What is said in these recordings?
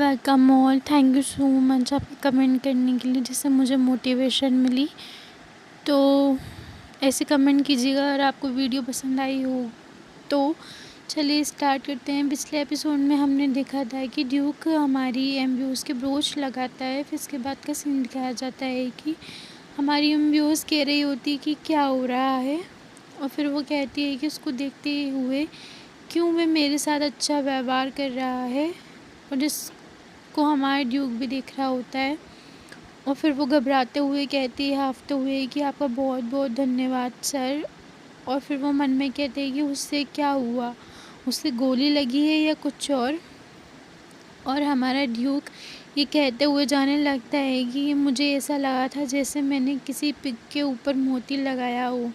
Welcome all. Thank you so much आप comment करने के लिए, जिससे मुझे मोटिवेशन मिली। तो ऐसे कमेंट कीजिएगा अगर आपको वीडियो पसंद आई हो। तो चलिए स्टार्ट करते हैं। पिछले एपिसोड में हमने देखा था कि ड्यूक हमारी एम्ब्यूज़ के ब्रोच लगाता है। फिर इसके बाद का सीन दिखाया जाता है कि हमारी एम्ब्यूज़ कह रही होती कि क्या हो रहा है, और फिर वो कहती है कि उसको देखते हुए क्यों वह मेरे साथ अच्छा व्यवहार कर रहा है, और जिसको हमारा ड्यूक भी देख रहा होता है। और फिर वो घबराते हुए कहती है, हाफते हुए, कि आपका बहुत बहुत धन्यवाद सर। और फिर वो मन में कहते हैं कि उससे क्या हुआ, उससे गोली लगी है या कुछ और हमारा ड्यूक ये कहते हुए जाने लगता है कि मुझे ऐसा लगा था जैसे मैंने किसी पिग के ऊपर मोती लगाया हो,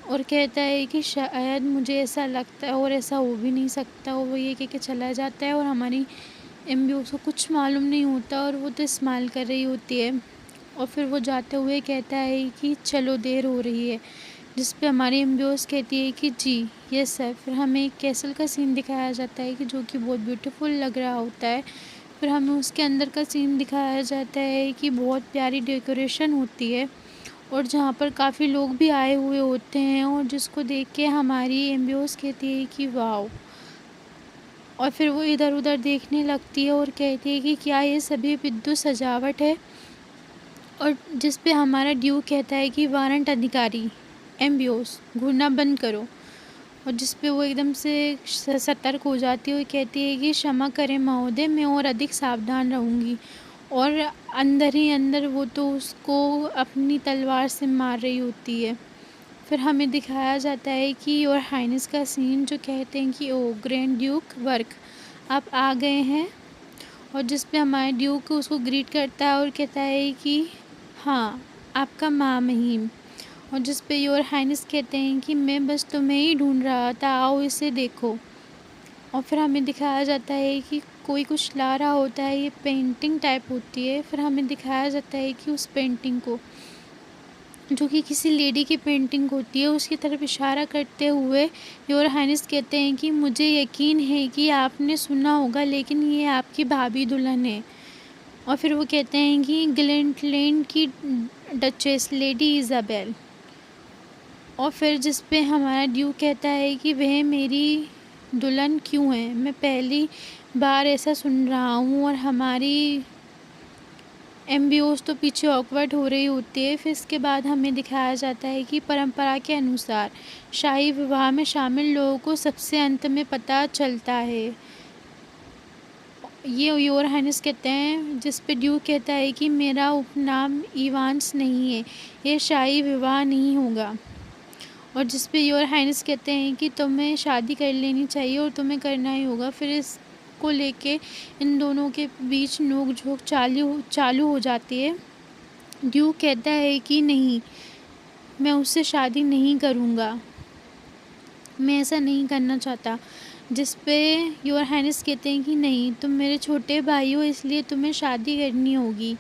और कहता है कि शायद मुझे ऐसा लगता है और ऐसा हो भी नहीं सकता। और वो ये कह के चला जाता है, और हमारी एम्ब्यूज़ को कुछ मालूम नहीं होता, और वो तो स्माइल कर रही होती है। और फिर वो जाते हुए कहता है कि चलो देर हो रही है, जिस पे हमारी एम्ब्यूज़ कहती है कि जी यस सर। फिर हमें एक कैसल का सीन दिखाया जाता है कि जो कि बहुत ब्यूटीफुल लग रहा होता है। फिर हमें उसके अंदर का सीन दिखाया जाता है कि बहुत प्यारी डेकोरेशन होती है, और जहाँ पर काफ़ी लोग भी आए हुए होते हैं, और जिसको देख के हमारी एम्ब्यूज़ कहती है कि वाओ। और फिर वो इधर उधर देखने लगती है और कहती है कि क्या ये सभी विद्युत सजावट है, और जिस पे हमारा ड्यूक कहता है कि वारंट अधिकारी एम्ब्यूज़ घूरना बंद करो। और जिस पे वो एकदम से सतर्क हो जाती है और कहती है कि क्षमा करें महोदय, मैं और अधिक सावधान रहूँगी। और अंदर ही अंदर वो तो उसको अपनी तलवार से मार रही होती है। फिर हमें दिखाया जाता है कि योर हाइनेस का सीन, जो कहते हैं कि ओ ग्रैंड ड्यूक वर्क आप आ गए हैं। और जिस पे हमारे ड्यूक उसको ग्रीट करता है और कहता है कि हाँ आपका महामहिम। और जिस पे योर हाइनेस कहते हैं कि मैं बस तुम्हें ही ढूंढ रहा था, आओ इसे देखो। और फिर हमें दिखाया जाता है कि कोई कुछ ला रहा होता है, ये पेंटिंग टाइप होती है। फिर हमें दिखाया जाता है कि उस पेंटिंग को, जो कि किसी लेडी की पेंटिंग होती है, उसकी तरफ इशारा करते हुए योर हाइनेस कहते हैं कि मुझे यकीन है कि आपने सुना होगा, लेकिन ये आपकी भाभी दुल्हन है। और फिर वो कहते हैं कि ग्लेंटलैंड की डचेस लेडी इज़ाबेल। और फिर जिस पे हमारा ड्यूक कहता है कि वह मेरी दुल्हन क्यों है, मैं पहली बार ऐसा सुन रहा हूँ। और हमारी एम्ब्यूज़ तो पीछे ऑकवर्ड हो रही होती है। फिर इसके बाद हमें दिखाया जाता है कि परंपरा के अनुसार शाही विवाह में शामिल लोगों को सबसे अंत में पता चलता है। ये योर हाइनेस कहते हैं, जिस पे ड्यूक कहता है कि मेरा उपनाम इवांस नहीं है, ये शाही विवाह नहीं होगा। और जिस पे योर हाइनेस कहते हैं कि तुम्हें शादी कर लेनी चाहिए और तुम्हें करना ही होगा। फिर इसको लेके इन दोनों के बीच नोक-झोंक चालू हो जाती है। ड्यूक कहता है कि नहीं, मैं उससे शादी नहीं करूँगा, मैं ऐसा नहीं करना चाहता। जिस पे योर हाइनेस कहते हैं कि नहीं, तुम मेरे छोटे भाई हो, इसलिए तुम्हें शादी करनी होगी।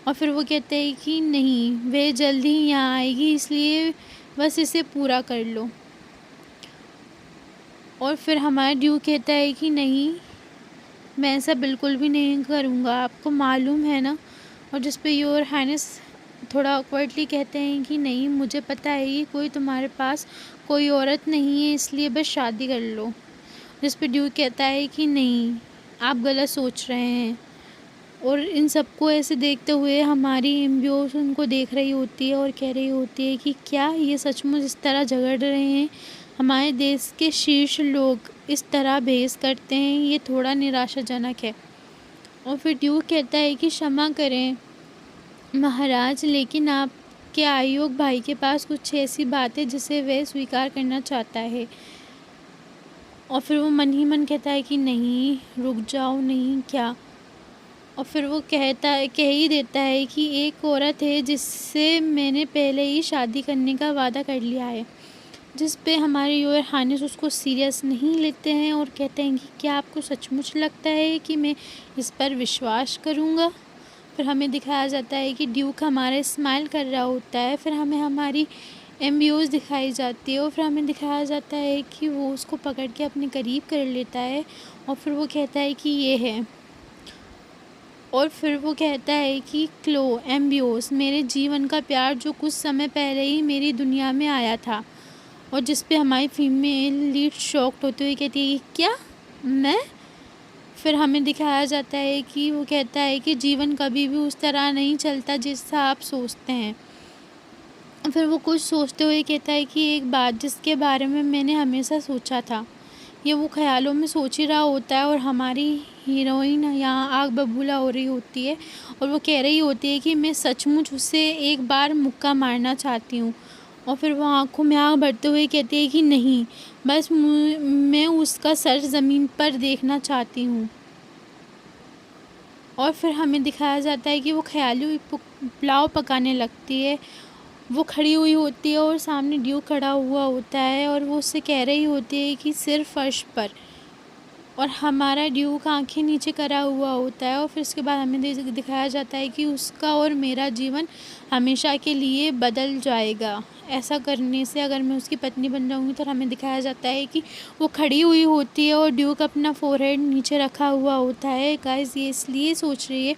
और फिर वो कहते हैं कि नहीं, वह जल्द ही यहाँ आएगी, इसलिए बस इसे पूरा कर लो। और फिर हमारा ड्यूक कहता है कि नहीं, मैं ऐसा बिल्कुल भी नहीं करूँगा, आपको मालूम है ना। और जिस पे योर हाइनेस थोड़ा ऑकवर्डली कहते हैं कि नहीं, मुझे पता है कि कोई तुम्हारे पास कोई औरत नहीं है, इसलिए बस शादी कर लो। जिस पे ड्यूक कहता है कि नहीं, आप गलत सोच रहे हैं। और इन सबको ऐसे देखते हुए हमारी एम्ब्यूज़ उनको देख रही होती है और कह रही होती है कि क्या ये सचमुच इस तरह झगड़ रहे हैं, हमारे देश के शीर्ष लोग इस तरह बहस करते हैं, ये थोड़ा निराशाजनक है। और फिर ड्यूक कहता है कि क्षमा करें महाराज, लेकिन आपके आयोग भाई के पास कुछ ऐसी बात है जिसे वह स्वीकार करना चाहता है। और फिर वो मन ही मन कहता है कि नहीं, रुक जाओ, नहीं क्या। और फिर वो कह ही देता है कि एक औरत है जिससे मैंने पहले ही शादी करने का वादा कर लिया है। जिस पे हमारे योर हानिस उसको सीरियस नहीं लेते हैं और कहते हैं कि क्या आपको सचमुच लगता है कि मैं इस पर विश्वास करूँगा। फिर हमें दिखाया जाता है कि ड्यूक हमारे स्माइल कर रहा होता है। फिर हमें हमारी एम्ब्यूज़ दिखाई जाती है, और फिर हमें दिखाया जाता है कि वो उसको पकड़ के अपने करीब कर लेता है। और फिर वो कहता है कि ये है। और फिर वो कहता है कि क्लो एम्बियोस, मेरे जीवन का प्यार जो कुछ समय पहले ही मेरी दुनिया में आया था। और जिस पे हमारी फीमेल लीड शॉक्ड होते हुए कहती है कि क्या मैं। फिर हमें दिखाया जाता है कि वो कहता है कि जीवन कभी भी उस तरह नहीं चलता जैसा आप सोचते हैं। फिर वो कुछ सोचते हुए कहता है कि एक बात जिसके बारे में मैंने हमेशा सोचा था। ये वो ख़्यालों में सोच ही रहा होता है और हमारी हीरोइन यहाँ आग बबूला हो रही होती है और वो कह रही होती है कि मैं सचमुच उसे एक बार मुक्का मारना चाहती हूँ। और फिर वो आँखों में आग भरते हुए कहती है कि नहीं, बस मैं उसका सर ज़मीन पर देखना चाहती हूँ। और फिर हमें दिखाया जाता है कि वो ख़याली पुलाव पकाने लगती है। वो खड़ी हुई होती है और सामने ड्यूक खड़ा हुआ होता है और वो उससे कह रही होती है कि सिर्फ फर्श पर। और हमारा ड्यूक आंखें नीचे करा हुआ होता है और फिर उसके बाद हमें दिखाया जाता है कि उसका और मेरा जीवन हमेशा के लिए बदल जाएगा। ऐसा करने से अगर मैं उसकी पत्नी बन जाऊंगी। तो हमें दिखाया जाता है कि वो खड़ी हुई होती है और ड्यूक अपना फोरहेड नीचे रखा हुआ होता है। गाइस ये इसलिए सोच रही है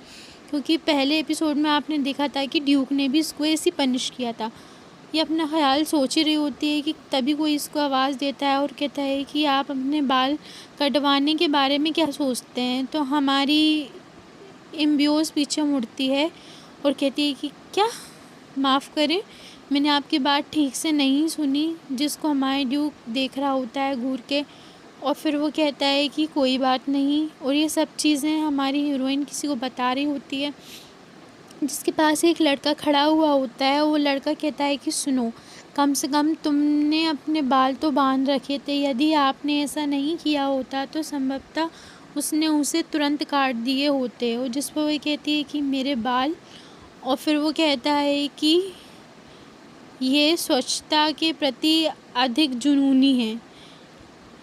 क्योंकि पहले एपिसोड में आपने देखा था कि ड्यूक ने भी इसको ऐसे पनिश किया था। ये अपना ख़्याल सोच ही रही होती है कि तभी कोई इसको आवाज़ देता है और कहता है कि आप अपने बाल कटवाने के बारे में क्या सोचते हैं। तो हमारी एम्बियोस पीछे मुड़ती है और कहती है कि क्या, माफ़ करें, मैंने आपकी बात ठीक से नहीं सुनी। जिसको हमारे ड्यूक देख रहा होता है घूर के। और फिर वो कहता है कि कोई बात नहीं। और ये सब चीज़ें हमारी हीरोइन किसी को बता रही होती है जिसके पास एक लड़का खड़ा हुआ होता है। वो लड़का कहता है कि सुनो, कम से कम तुमने अपने बाल तो बांध रखे थे। यदि आपने ऐसा नहीं किया होता तो संभवतः उसने उसे तुरंत काट दिए होते। और जिस पर वो कहती है कि मेरे बाल। और फिर वो कहता है कि ये स्वच्छता के प्रति अधिक जुनूनी है।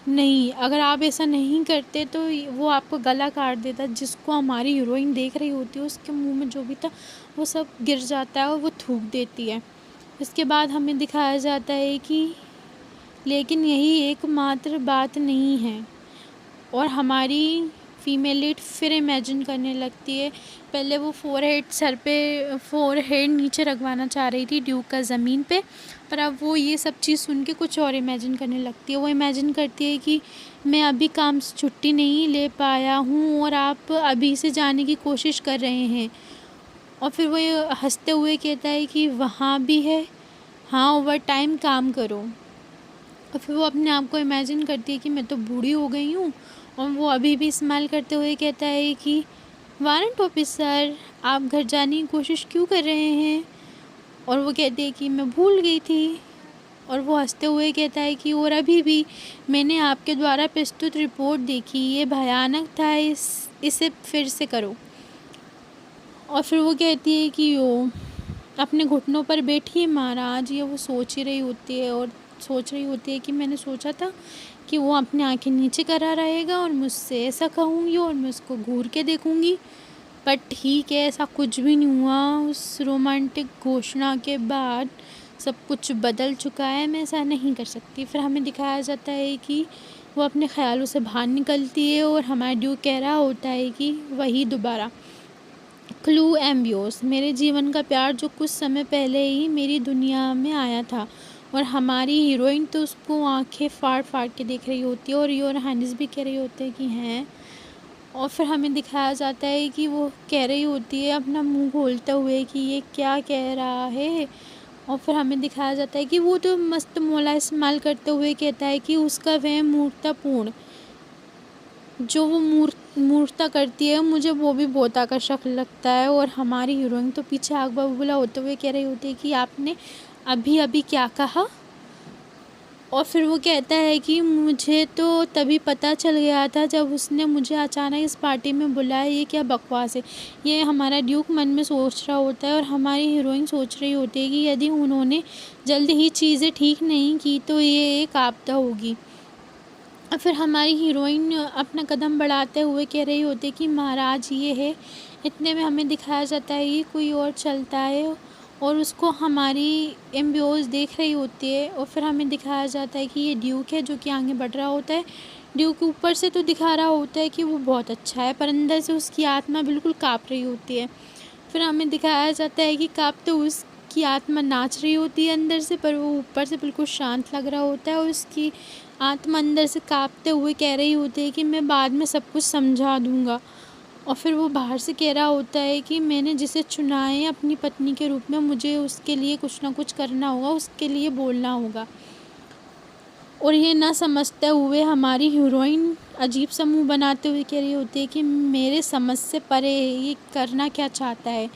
नहीं, अगर आप ऐसा नहीं करते तो वो आपको गला काट देता। जिसको हमारी हीरोइन देख रही होती है उसके मुंह में जो भी था वो सब गिर जाता है और वो थूक देती है। इसके बाद हमें दिखाया जाता है कि लेकिन यही एकमात्र बात नहीं है। और हमारी फीमेल लीड फिर इमेजिन करने लगती है। पहले वो फोरहेड नीचे रखवाना चाह रही थी ड्यूक का ज़मीन पे, पर अब वो ये सब चीज़ सुन के कुछ और इमेजिन करने लगती है। वो इमेजिन करती है कि मैं अभी काम से छुट्टी नहीं ले पाया हूँ और आप अभी से जाने की कोशिश कर रहे हैं। और फिर वो हंसते हुए कहता है कि वहाँ भी है, हाँ, ओवर टाइम काम करो। और फिर वो अपने आप को इमेजिन करती है कि मैं तो बूढ़ी हो गई हूँ। और वो अभी भी स्माइल करते हुए कहता है कि वारंट ऑफिसर, आप घर जाने की कोशिश क्यों कर रहे हैं। और वो कहती है कि मैं भूल गई थी। और वो हंसते हुए कहता है कि और अभी भी मैंने आपके द्वारा प्रस्तुत रिपोर्ट देखी, ये भयानक था, इसे फिर से करो। और फिर वो कहती है कि वो अपने घुटनों पर बैठी महाराज। ये वो सोच ही रही होती है और सोच रही होती है कि मैंने सोचा था कि वो अपनी आंखें नीचे करा रहेगा और मुझसे ऐसा कहूँगी और मैं उसको घूर के देखूँगी। पर ठीक है, ऐसा कुछ भी नहीं हुआ। उस रोमांटिक घोषणा के बाद सब कुछ बदल चुका है, मैं ऐसा नहीं कर सकती। फिर हमें दिखाया जाता है कि वो अपने ख़्यालों से बाहर निकलती है और हमारा ड्यूक कह रहा होता है कि वही दोबारा, क्लू एम्बियोस, मेरे जीवन का प्यार जो कुछ समय पहले ही मेरी दुनिया में आया था। और हमारी हीरोइन तो उसको आंखें फाड़ फाड़ के देख रही होती है और योर हानिस भी कह रही होते हैं कि हैं। और फिर हमें दिखाया जाता है कि वो कह रही होती है अपना मुंह खोलते हुए कि ये क्या कह रहा है। और फिर हमें दिखाया जाता है कि वो तो मस्त मौला इस्तेमाल करते हुए कहता है कि उसका वह मूर्खतापूर्ण जो वो मूर्खता करती है मुझे वो भी बहुत आकर्षक लगता है। और हमारी हीरोइन तो पीछे आग बबूला होते हुए कह रही होती है कि आपने अभी अभी क्या कहा। और फिर वो कहता है कि मुझे तो तभी पता चल गया था जब उसने मुझे अचानक इस पार्टी में बुलाया, ये क्या बकवास है। ये हमारा ड्यूक मन में सोच रहा होता है और हमारी हीरोइन सोच रही होती है कि यदि उन्होंने जल्द ही चीज़ें ठीक नहीं की तो ये एक आपदा होगी। और फिर हमारी हीरोइन अपना कदम बढ़ाते हुए कह रही होती है कि महाराज ये है। इतने में हमें दिखाया जाता है कि कोई और चलता है और उसको हमारी एम्बियोस देख रही होती है। और फिर हमें दिखाया जाता है कि ये ड्यूक है जो कि आगे बढ़ रहा होता है। ड्यूक ऊपर से तो दिखा रहा होता है कि वो बहुत अच्छा है, पर अंदर से उसकी आत्मा बिल्कुल काँप रही होती है। फिर हमें दिखाया जाता है कि काँपते हुए उसकी आत्मा नाच रही होती है अंदर से, पर वो ऊपर से बिल्कुल शांत लग रहा होता है और उसकी आत्मा अंदर से काँपते हुए कह रही होती है कि मैं बाद में सब कुछ समझा दूँगा। और फिर वो बाहर से कह रहा होता है कि मैंने जिसे चुना है अपनी पत्नी के रूप में, मुझे उसके लिए कुछ ना कुछ करना होगा, उसके लिए बोलना होगा। और ये ना समझते हुए हमारी हीरोइन अजीब सा मुँह बनाते हुए कह रही होती है कि मेरे समझ से परे है, ये करना क्या चाहता है।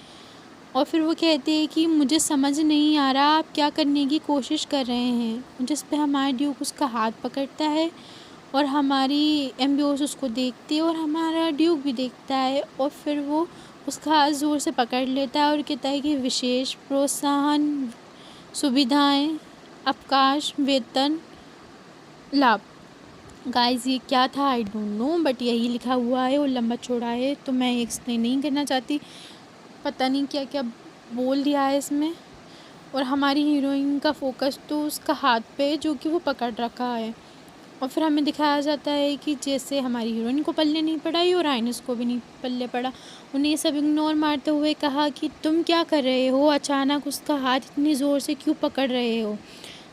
और फिर वो कहती है कि मुझे समझ नहीं आ रहा आप क्या करने की कोशिश कर रहे हैं, जिस पे हमारा ड्यूक उसका हाथ पकड़ता है और हमारी एम्बियोस उसको देखती है और हमारा ड्यूक भी देखता है, और फिर वो उसका हाथ ज़ोर से पकड़ लेता है और कहता है कि विशेष प्रोत्साहन, सुविधाएं, अवकाश, वेतन, लाभ। गाइस ये क्या था आई डोंट नो, बट यही लिखा हुआ है और लंबा चौड़ा है, तो मैं एक्सप्लेन नहीं करना चाहती। पता नहीं क्या क्या बोल दिया है इसमें। और हमारी हीरोइन का फोकस तो उसका हाथ पे है जो कि वो पकड़ रखा है। और फिर हमें दिखाया जाता है कि जैसे हमारी हीरोइन को पल्ले नहीं पड़ा, यूराइनस को भी नहीं पल्ले पड़ा। उन्हें ये सब इग्नोर मारते हुए कहा कि तुम क्या कर रहे हो, अचानक उसका हाथ इतनी ज़ोर से क्यों पकड़ रहे हो।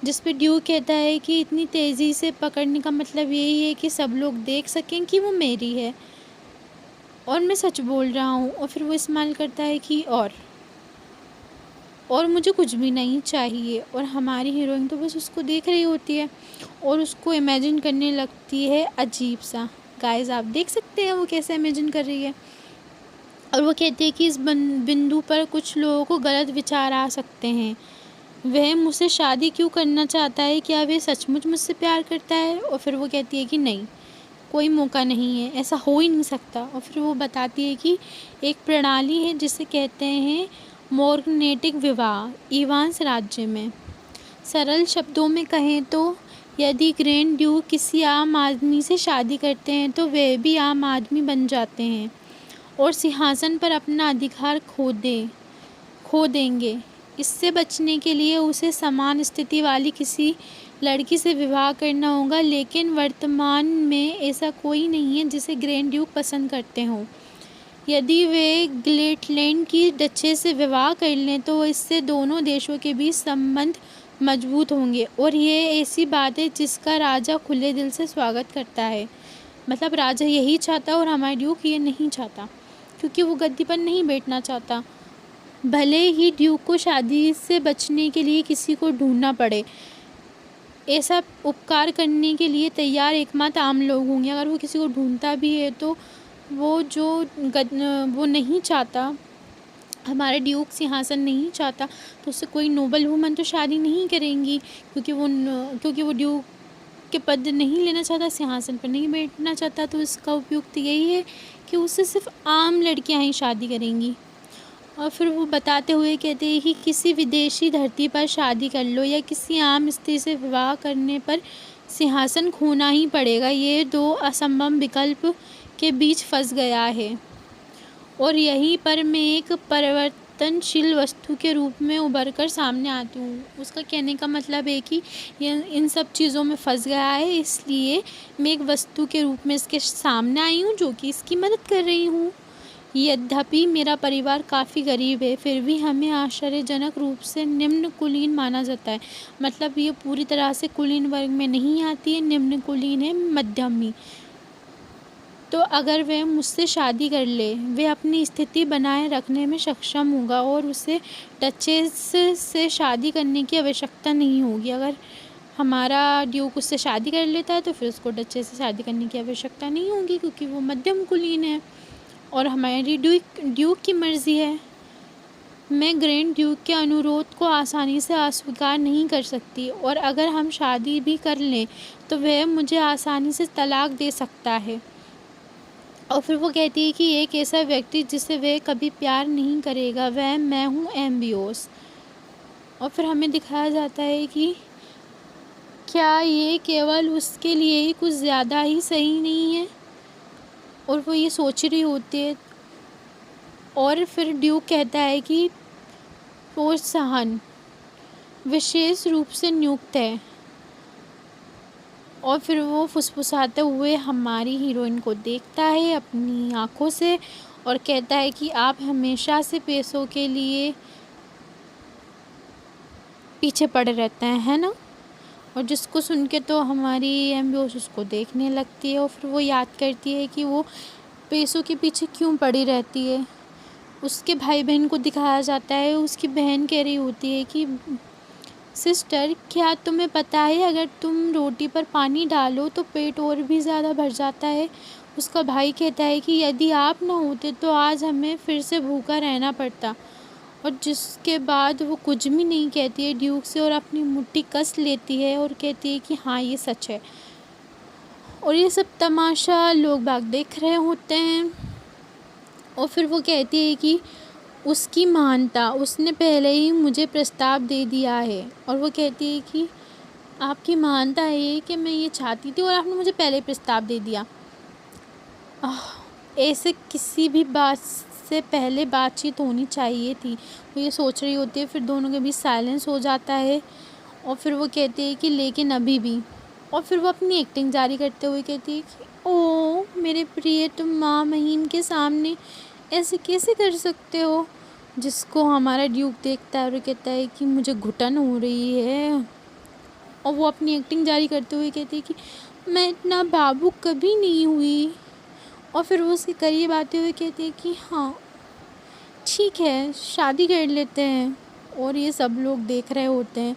जिस पे ड्यू कहता है कि इतनी तेज़ी से पकड़ने का मतलब यही है कि सब लोग देख सकें कि वो मेरी है और मैं सच बोल रहा हूँ। और फिर वो स्माइल करता है कि और मुझे कुछ भी नहीं चाहिए। और हमारी हीरोइन तो बस उसको देख रही होती है और उसको इमेजिन करने लगती है अजीब सा। गाइस आप देख सकते हैं वो कैसे इमेजिन कर रही है। और वो कहती है कि इस बिंदु पर कुछ लोगों को गलत विचार आ सकते हैं। वह मुझसे शादी क्यों करना चाहता है, क्या वह सचमुच मुझसे प्यार करता है। और फिर वो कहती है कि नहीं, कोई मौका नहीं है, ऐसा हो ही नहीं सकता। और फिर वो बताती है कि एक प्रणाली है जिसे कहते हैं मोर्गनेटिक विवाह इवांस राज्य में। सरल शब्दों में कहें तो यदि ग्रैंड ड्यूक किसी आम आदमी से शादी करते हैं तो वे भी आम आदमी बन जाते हैं और सिंहासन पर अपना अधिकार खो देंगे। इससे बचने के लिए उसे समान स्थिति वाली किसी लड़की से विवाह करना होगा, लेकिन वर्तमान में ऐसा कोई नहीं है जिसे ग्रैंड ड्यूक पसंद करते हों। यदि वे ग्लेटलैंड की डचेस से विवाह कर लें तो इससे दोनों देशों के बीच संबंध मजबूत होंगे, और ये ऐसी बात है जिसका राजा खुले दिल से स्वागत करता है। मतलब राजा यही चाहता है और हमारा ड्यूक ये नहीं चाहता, क्योंकि वो गद्दी पर नहीं बैठना चाहता। भले ही ड्यूक को शादी से बचने के लिए किसी को ढूंढना पड़े, ऐसा उपकार करने के लिए तैयार एकमात्र आम लोग होंगे। अगर वो किसी को ढूंढता भी है तो वो नहीं चाहता, हमारा ड्यूक सिंहासन नहीं चाहता, तो उससे कोई नोबल वुमन तो शादी नहीं करेंगी, क्योंकि वो ड्यूक के पद नहीं लेना चाहता, सिंहासन पर नहीं बैठना चाहता। तो इसका उपयुक्त यही है कि उससे सिर्फ आम लड़कियां ही शादी करेंगी। और फिर वो बताते हुए कहते हैं कि किसी विदेशी धरती पर शादी कर लो या किसी आम स्त्री से विवाह करने पर सिंहासन खोना ही पड़ेगा। ये दो असंभव विकल्प के बीच फंस गया है और यहीं पर मैं एक परिवर्तनशील वस्तु के रूप में उभर कर सामने आती हूँ। उसका कहने का मतलब है कि ये इन सब चीज़ों में फंस गया है, इसलिए मैं एक वस्तु के रूप में इसके सामने आई हूँ जो कि इसकी मदद कर रही हूँ। यद्यपि मेरा परिवार काफ़ी गरीब है, फिर भी हमें आश्चर्यजनक रूप से निम्न कुलीन माना जाता है। मतलब ये पूरी तरह से कुलीन वर्ग में नहीं आती है, निम्न कुलीन है, मध्यमी। तो अगर वह मुझसे शादी कर ले, वह अपनी स्थिति बनाए रखने में सक्षम होगा और उसे डचेस से शादी करने की आवश्यकता नहीं होगी। अगर हमारा ड्यूक उससे शादी कर लेता है तो फिर उसको डचेस से शादी करने की आवश्यकता नहीं होगी, क्योंकि वो मध्यम कुलीन है और हमारी ड्यूक की मर्ज़ी है। मैं ग्रैंड ड्यूक के अनुरोध को आसानी से अस्वीकार नहीं कर सकती, और अगर हम शादी भी कर लें तो वह मुझे आसानी से तलाक दे सकता है। और फिर वो कहती है कि एक ऐसा व्यक्ति जिसे वह कभी प्यार नहीं करेगा, वह मैं हूँ, एम्बियोस। और फिर हमें दिखाया जाता है कि क्या ये केवल उसके लिए ही कुछ ज़्यादा ही सही नहीं है, और वो ये सोच रही होती है। और फिर ड्यूक कहता है कि प्रोत्साहन विशेष रूप से नियुक्त है, और फिर वो फुसफुसाते हुए हमारी हीरोइन को देखता है अपनी आँखों से और कहता है कि आप हमेशा से पैसों के लिए पीछे पड़े रहते हैं, है ना? और जिसको सुन के तो हमारी एम्बियोस उसको देखने लगती है और फिर वो याद करती है कि वो पैसों के पीछे क्यों पड़ी रहती है। उसके भाई बहन को दिखाया जाता है, उसकी बहन कह रही होती है कि सिस्टर, क्या तुम्हें पता है अगर तुम रोटी पर पानी डालो तो पेट और भी ज़्यादा भर जाता है। उसका भाई कहता है कि यदि आप ना होते तो आज हमें फिर से भूखा रहना पड़ता। और जिसके बाद वो कुछ भी नहीं कहती है ड्यूक से और अपनी मुट्ठी कस लेती है और कहती है कि हाँ ये सच है। और ये सब तमाशा लोग बाग देख रहे होते हैं। और फिर वो कहती है कि उसकी महानता, उसने पहले ही मुझे प्रस्ताव दे दिया है। और वो कहती है कि आपकी महानता है ये कि मैं ये चाहती थी और आपने मुझे पहले ही प्रस्ताव दे दिया। ऐसे किसी भी बात से पहले बातचीत होनी चाहिए थी। वो ये सोच रही होती है, फिर दोनों के बीच साइलेंस हो जाता है। और फिर वो कहती है कि लेकिन अभी भी। और फिर वो अपनी एक्टिंग जारी करते हुए कहती है कि ओ मेरे प्रिय, तुम माँ महीन के सामने ऐसे कैसे कर सकते हो। जिसको हमारा ड्यूक देखता है और कहता है कि मुझे घुटन हो रही है। और वो अपनी एक्टिंग जारी करते हुए कहती है कि मैं इतना भावुक कभी नहीं हुई। और फिर वो उसके करीब आते हुए कहती है कि हाँ ठीक है, शादी कर लेते हैं। और ये सब लोग देख रहे होते हैं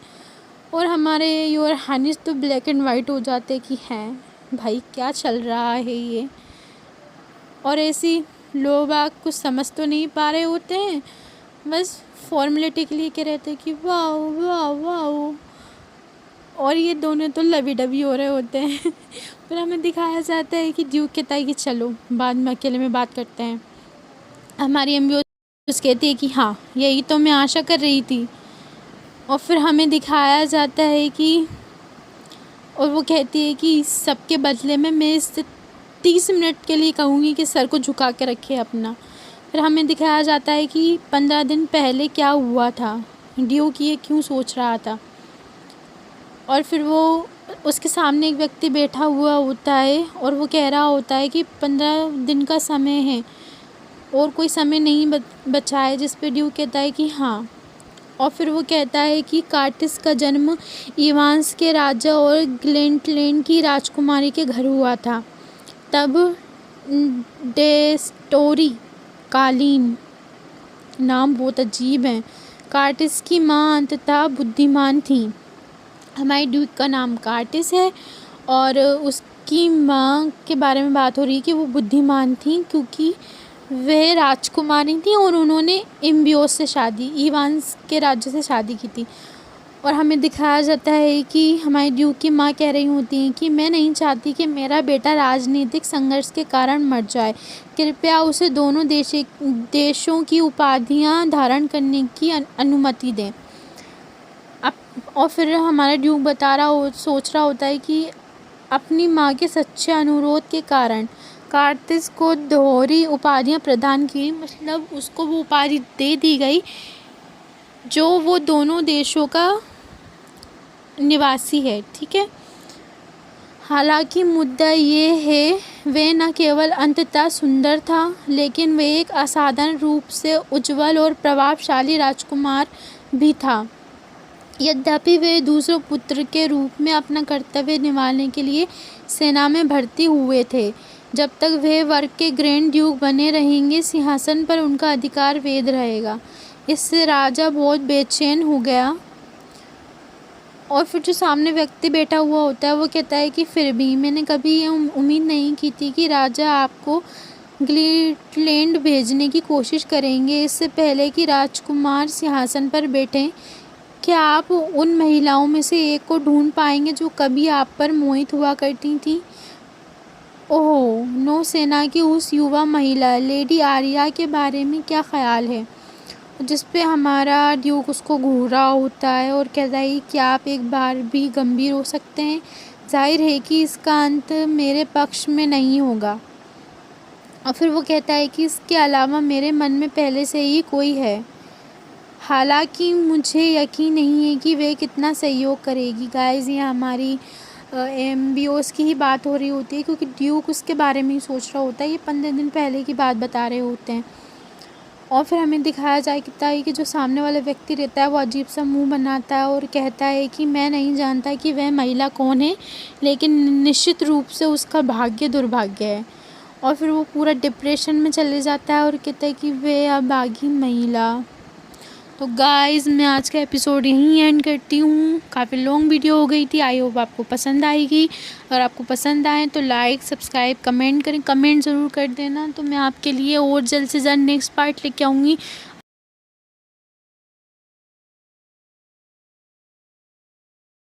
और हमारे योर हानिस तो ब्लैक एंड वाइट हो जाते हैं कि हैं भाई क्या चल रहा है ये। और ऐसी लोग बाग कुछ समझ तो नहीं पा रहे होते हैं, बस फॉर्मेलिटी के लिए कह रहते हैं कि वाह वाह वाह। और ये दोनों तो लवी डबी हो रहे होते हैं। फिर हमें दिखाया जाता है कि ड्यूक कहता है कि चलो बाद में अकेले में बात करते हैं। हमारी एम्बियोस कहती है कि हाँ यही तो मैं आशा कर रही थी। और फिर हमें दिखाया जाता है कि और वो कहती है कि सबके बदले में मैं इससे 30 मिनट के लिए कहूँगी कि सर को झुका के रखे अपना। फिर हमें दिखाया जाता है कि 15 दिन पहले क्या हुआ था, ड्यूक ये क्यों सोच रहा था। और फिर वो उसके सामने एक व्यक्ति बैठा हुआ होता है और वो कह रहा होता है कि 15 दिन का समय है और कोई समय नहीं बचा है। जिस पे ड्यूक कहता है कि हाँ। और फिर वो कहता है कि कार्टिस का जन्म इवांस के राजा और ग्लेंटलैंड की राजकुमारी के घर हुआ था। तब डेस्टोरी कालीन, नाम बहुत अजीब है। कार्टिस की माँ अंततः बुद्धिमान थी। हमारी ड्यूक का नाम कार्टिस है और उसकी माँ के बारे में बात हो रही है कि वो बुद्धिमान थी क्योंकि वह राजकुमारी थी और उन्होंने एम्बियोस से शादी, इवांस के राज्य से शादी की थी। और हमें दिखाया जाता है कि हमारी ड्यूक की माँ कह रही होती हैं कि मैं नहीं चाहती कि मेरा बेटा राजनीतिक संघर्ष के कारण मर जाए। कृपया उसे दोनों देशों की उपाधियाँ धारण करने की अनुमति दें। और फिर हमारा ड्यूक सोच रहा होता है कि अपनी माँ के सच्चे अनुरोध के कारण कार्टिस को दोहरी उपाधियाँ प्रदान की, मतलब उसको वो उपाधि दे दी गई जो वो दोनों देशों का निवासी है। ठीक है। हालांकि मुद्दा ये है वह न केवल अंततः सुंदर था लेकिन वह एक असाधारण रूप से उज्जवल और प्रभावशाली राजकुमार भी था। यद्यपि वे दूसरे पुत्र के रूप में अपना कर्तव्य निभाने के लिए सेना में भर्ती हुए थे। जब तक वे वर्ग के ग्रैंड ड्यूक बने रहेंगे सिंहासन पर उनका अधिकार वैध रहेगा। इससे राजा बहुत बेचैन हो गया। और फिर जो सामने व्यक्ति बैठा हुआ होता है वो कहता है कि फिर भी मैंने कभी ये उम्मीद नहीं की थी कि राजा आपको ग्लेंटलैंड भेजने की कोशिश करेंगे इससे पहले कि राजकुमार सिंहासन पर बैठें। क्या आप उन महिलाओं में से एक को ढूंढ पाएंगे जो कभी आप पर मोहित हुआ करती थी। ओह, नौसेना की उस युवा महिला लेडी आर्या के बारे में क्या ख्याल है। जिस पे हमारा ड्यूक उसको घूर रहा होता है और कहता है कि आप एक बार भी गंभीर हो सकते हैं। जाहिर है कि इसका अंत मेरे पक्ष में नहीं होगा। और फिर वो कहता है कि इसके अलावा मेरे मन में पहले से ही कोई है। हालांकि मुझे यकीन नहीं है कि वह कितना सहयोग करेगी। गाइस, ये हमारी एम्बियोस की ही बात हो रही होती है, क्योंकि ड्यूक उसके बारे में ही सोच रहा होता है। ये 15 दिन पहले की बात बता रहे होते हैं। और फिर हमें दिखाया जाता है कि जो सामने वाला व्यक्ति रहता है वो अजीब सा मुंह बनाता है और कहता है कि मैं नहीं जानता कि वह महिला कौन है, लेकिन निश्चित रूप से उसका भाग्य दुर्भाग्य है। और फिर वो पूरा डिप्रेशन में चले जाता है और कहता है कि वह अभागी महिला। तो गाइस, मैं आज का एपिसोड यहीं एंड करती हूँ। काफ़ी लॉन्ग वीडियो हो गई थी। आई होप आपको पसंद आएगी। अगर आपको पसंद आए तो लाइक, सब्सक्राइब, कमेंट करें। कमेंट ज़रूर कर देना, तो मैं आपके लिए और जल्द से जल्द नेक्स्ट पार्ट लेके आऊँगी।